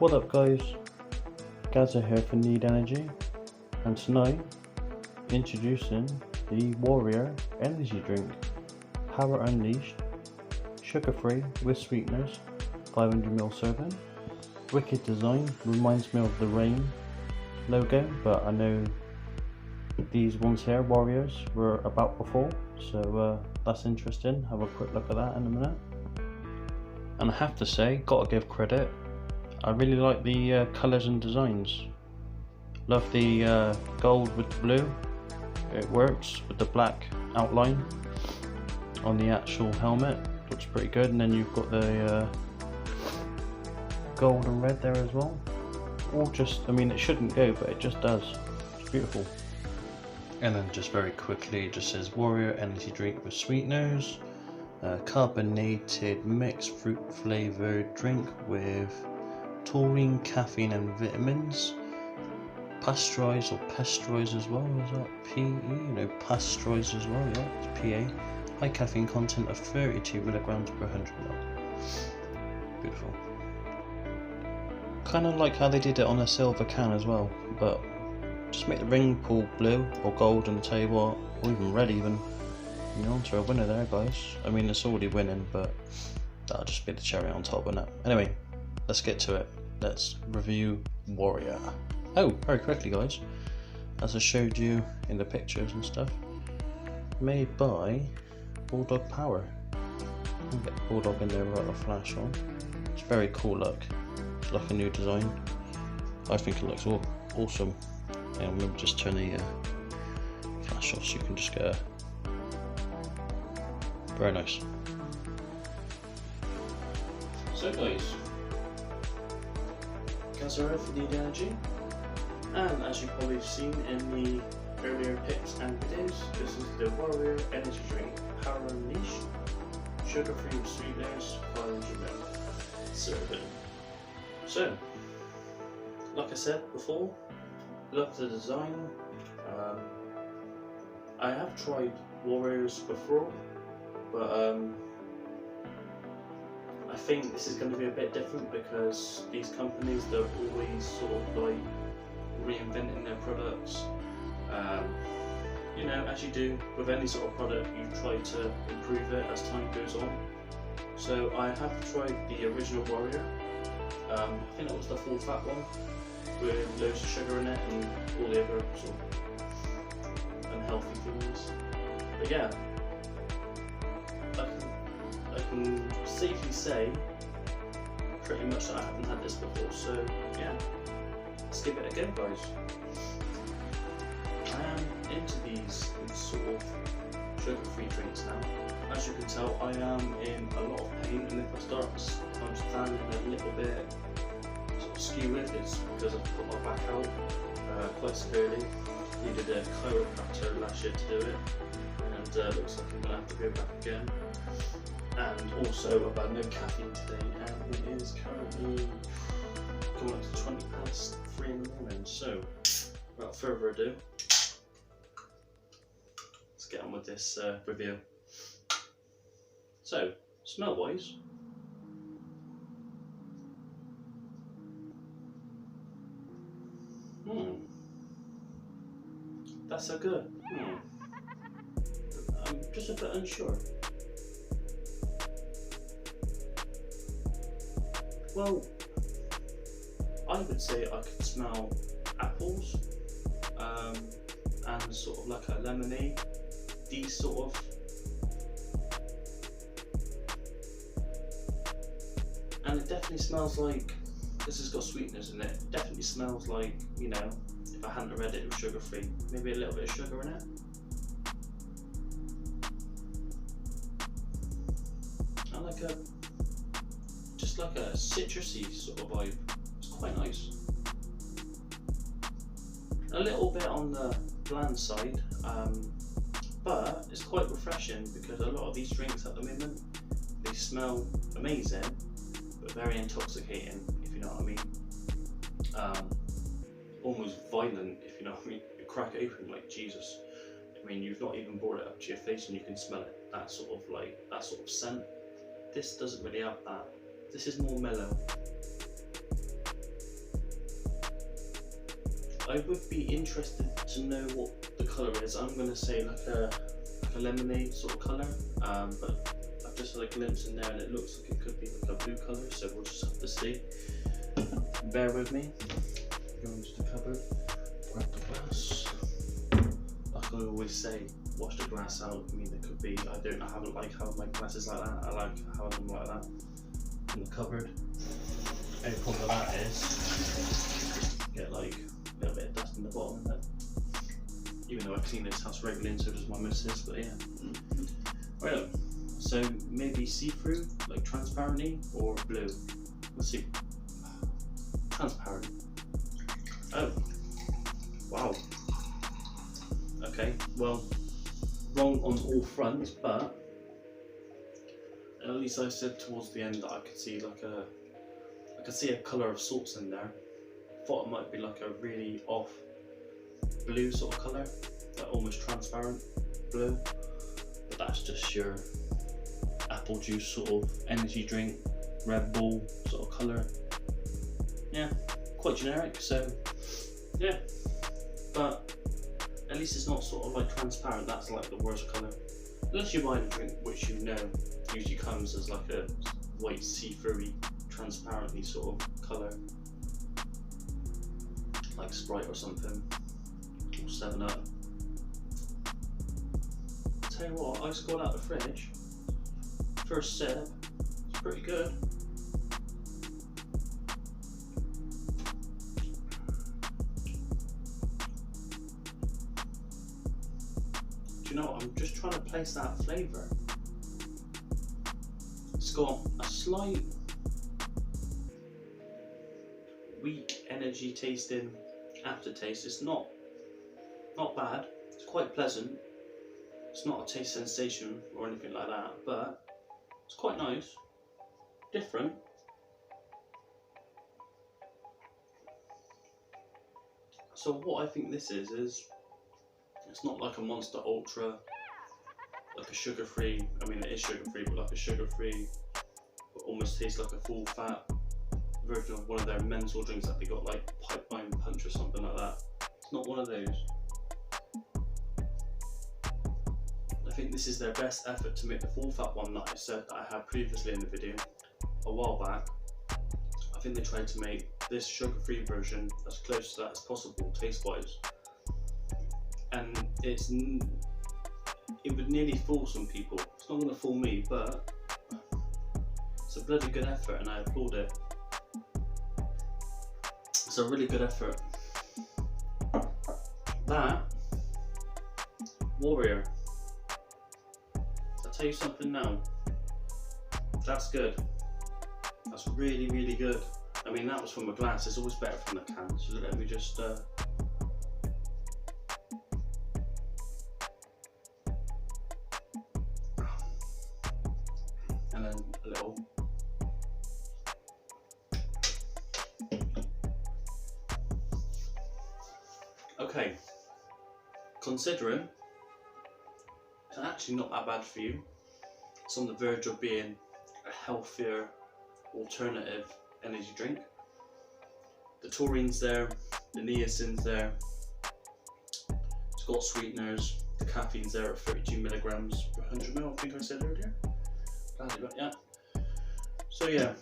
What up guys, Gaza here for Need Energy, and tonight introducing the Warrior Energy Drink. Power Unleashed, sugar free with sweeteners, 500ml serving. Wicked design, reminds me of the Rain logo, but I know these ones here, Warriors, were about before, so that's interesting. Have a quick look at that in a minute. And I have to say, gotta give credit, I really like the colours and designs. Love the gold with the blue. It works with the black outline on the actual helmet. Looks pretty good. And then you've got the gold and red there as well. All just, I mean, it shouldn't go, but it just does. It's beautiful. And then just very quickly, it just says Warrior Energy Drink with sweeteners. Carbonated mixed fruit flavoured drink with taurine, caffeine and vitamins. Pasteurised or pasteurised as well, is that PE? No, pasteurised as well, yeah, it's PA. High caffeine content of 32 milligrams per 100 ml. Beautiful. Kind of like how they did it on a silver can as well, but just make the ring pull blue or gold on the table, or even red even. You know, onto a winner there guys. I mean, it's already winning, but that'll just be the cherry on top, wouldn't it? Anyway, let's get to it. Let's review Warrior. Oh, very quickly guys, as I showed you in the pictures and stuff, made by Bulldog Power. I'll get Bulldog in there without a flash on. It's very cool look. It's like a new design. I think it looks awesome. And maybe just turn the flash off so you can just get a... Very nice. So guys, Gaza for Need Energy, and as you've probably seen in the earlier pics and videos, this is the Warrior Energy Drink, Power Unleashed, sugar free with sweeteners, 500ml serving. So, like I said before, love the design. I have tried Warriors before, but I think this is going to be a bit different because these companies, they're always sort of like reinventing their products. You know, as you do with any sort of product, you try to improve it as time goes on. So I have tried the original Warrior. I think that was the full fat one with loads of sugar in it and all the other sort of unhealthy things. But yeah, I can safely say pretty much that I haven't had this before, so yeah, let's give it a go guys. I am into these sort of sugar-free drinks now. As you can tell, I am in a lot of pain, and if I start sometimes standing a little bit sort of skew with, it's because I've put my back out quite severely. Needed a chiropractor last year to do it, and looks like I'm going to have to go back again. And also about no caffeine today, and it is currently going up to 20 past 3 in the morning. So without further ado, let's get on with this review. So, smell wise, that's so good. I'm just a bit unsure. Well, I would say I could smell apples and sort of like a lemonade, these sort of, and it definitely smells like, this has got sweeteners in it, it definitely smells like, you know, if I hadn't read it, it was sugar free, maybe a little bit of sugar in it. And like a, just like a citrusy sort of vibe. It's quite nice. A little bit on the bland side, but it's quite refreshing because a lot of these drinks at the moment, they smell amazing, but very intoxicating, if you know what I mean. Almost violent, if you know what I mean. You crack it open like Jesus. I mean, you've not even brought it up to your face and you can smell it. That sort of scent. This doesn't really have that. This is more mellow. I would be interested to know what the colour is. I'm going to say like a lemonade sort of colour, but I've just had a glimpse in there and it looks like it could be like a blue colour, so we'll just have to see. Bear with me. Go into the cupboard, grab the glass. Like I always say, wash the glass out. I mean, there could be, I haven't like having my glasses like that. I like having them like that in the cupboard. Only problem with that is get like a little bit of dust in the bottom of it. Even though I clean this house regularly and so does my missus, but yeah. Right, so maybe see-through, like transparently, or blue. Let's see. Transparent. Oh, wow. Okay, well, wrong on all fronts, but at least I said towards the end that I could see like I could see a colour of sorts in there. Thought it might be like a really off blue sort of colour, like almost transparent blue, but that's just your apple juice sort of energy drink, Red Bull sort of colour. Yeah, quite generic, so yeah, but at least it's not sort of like transparent. That's like the worst colour. Unless you buy a drink which you know usually comes as like a white see-through transparently sort of colour, like Sprite or something, or 7-Up. Tell you what, ice cold out the fridge, first sip, it's pretty good. Do you know what, I'm just trying to place that flavour. It's got a slight weak energy tasting aftertaste. It's not bad, it's quite pleasant. It's not a taste sensation or anything like that, but it's quite nice, different. So what I think this is it's not like a Monster Ultra, like a sugar-free, I mean it is sugar-free, but like a sugar-free, but almost tastes like a full fat version of one of their mental drinks that they got, like Pipeline Punch or something like that. It's not one of those. I think this is their best effort to make the full fat one that I said that I had previously in the video a while back. I think they tried to make this sugar-free version as close to that as possible taste-wise, and it would nearly fool some people. It's not going to fool me, but it's a bloody good effort and I applaud it. It's a really good effort. That Warrior, I'll tell you something now, that's good. That's really, really good. I mean, that was from a glass, it's always better from the can, so let me just and then a little. Okay, considering it's actually not that bad for you, it's on the verge of being a healthier alternative energy drink. The taurine's there, the niacin's there, it's got sweeteners, the caffeine's there at 32 milligrams per 100 ml, I think I said earlier. Yeah. So yeah,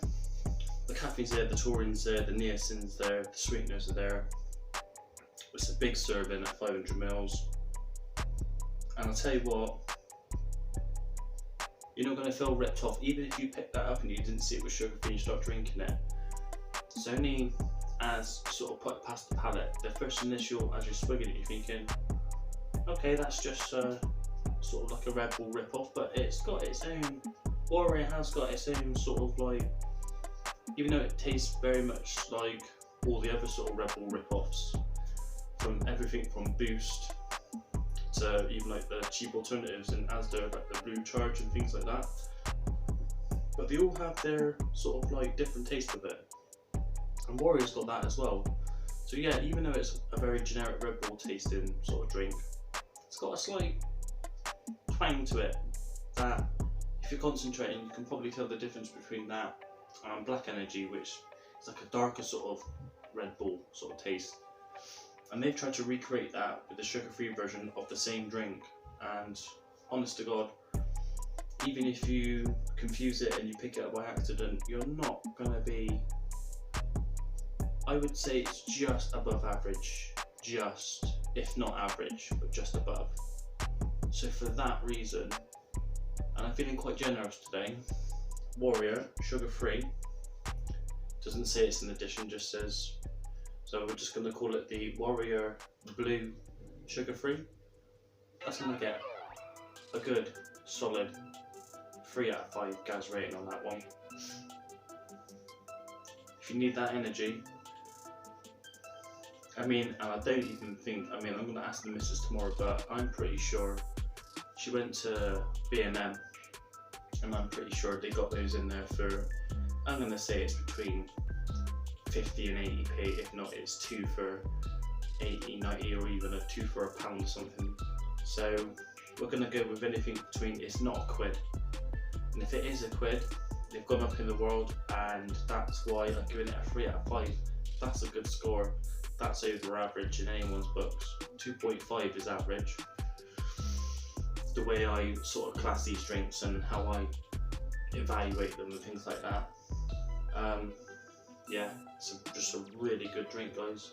the caffeine's there, the taurine's there, the niacin's there, the sweeteners are there. It's a big serving at 500 mils, and I'll tell you what, you're not going to feel ripped off even if you pick that up and you didn't see it was sugar free and you start drinking it. It's only as you sort of put it past the palate, the first initial, as you're swigging it, you're thinking, okay, that's just sort of like a Red Bull rip-off, but it's got its own, Warrior has got its own sort of like, even though it tastes very much like all the other sort of Red Bull rip-offs, from everything from Boost to even like the cheap alternatives in Asda, like the Blue Charge and things like that, but they all have their sort of like different taste of it, and Warrior's got that as well. So yeah, even though it's a very generic Red Bull tasting sort of drink, it's got a slight twang to it that if you're concentrating you can probably tell the difference between that and Black Energy, which is like a darker sort of Red Bull sort of taste. and they've tried to recreate that with the sugar-free version of the same drink. And honest to God, even if you confuse it and you pick it up by accident, you're not gonna be, I would say it's just above average, just, if not average, but just above. So for that reason, and I'm feeling quite generous today, Warrior, sugar-free, doesn't say it's an addition, just says, so we're just gonna call it the Warrior Blue sugar-free. That's gonna get a good, solid 3 out of 5 gas rating on that one. If you need that energy, I mean, and I don't even think, I mean, I'm going to ask the missus tomorrow, but I'm pretty sure she went to B&M, and I'm pretty sure they got those in there for, I'm going to say it's between 50 and 80p, if not it's 2 for 80, 90, or even a 2 for £1 or something. So we're going to go with anything between, it's not a quid. And if it is a quid, they've gone up in the world, and that's why I'm giving it a 3 out of 5. That's a good score. That's over average in anyone's books. 2.5 is average. The way I sort of class these drinks and how I evaluate them and things like that. Yeah, it's just a really good drink, guys.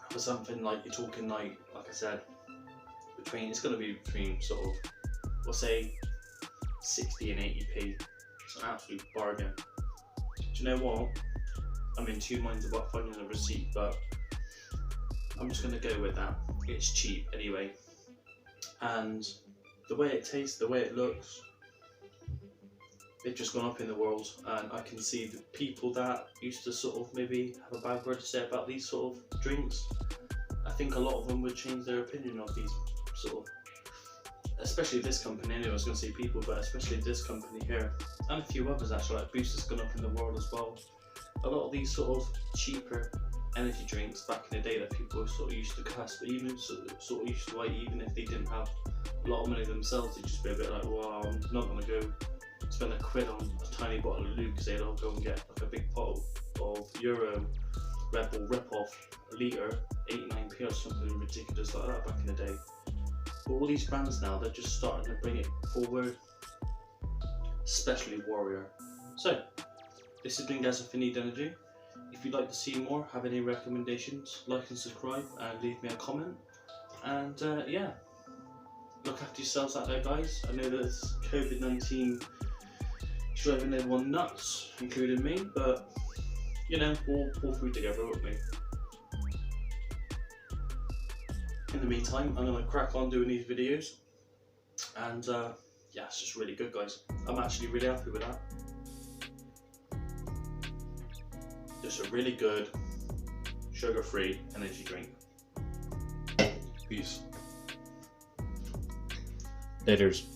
For something like, you're talking like I said, between, it's going to be between sort of, we'll say 60 and 80p. It's an absolute bargain. Do you know what? I'm in two minds about finding a receipt, but I'm just going to go with that. It's cheap anyway. And the way it tastes, the way it looks, they've just gone up in the world, and I can see the people that used to sort of maybe have a bad word to say about these sort of drinks. I think a lot of them would change their opinion of these sort of, especially this company. Anyway, I was going to say people, but especially this company here, and a few others actually, like Boost has gone up in the world as well. A lot of these sort of cheaper energy drinks back in the day that people sort of used to cuss, but even sort of used to like, even if they didn't have a lot of money themselves, they'd just be a bit like, well, I'm not going to go spend a quid on a tiny bottle of Luke, because they'd all go and get like a big bottle of Euro Red Bull rip-off, a litre, 89p or something ridiculous like that back in the day. But all these brands now, they're just starting to bring it forward, especially Warrior. So, this has been Gas If You Need Energy. If you'd like to see more, have any recommendations, like and subscribe, and leave me a comment. And yeah, look after yourselves out there, guys. I know that COVID-19 is driving everyone nuts, including me, but you know, we'll pull through together, won't we? In the meantime, I'm going to crack on doing these videos, and yeah, it's just really good, guys. I'm actually really happy with that. Just a really good, sugar-free energy drink. Peace. Laters.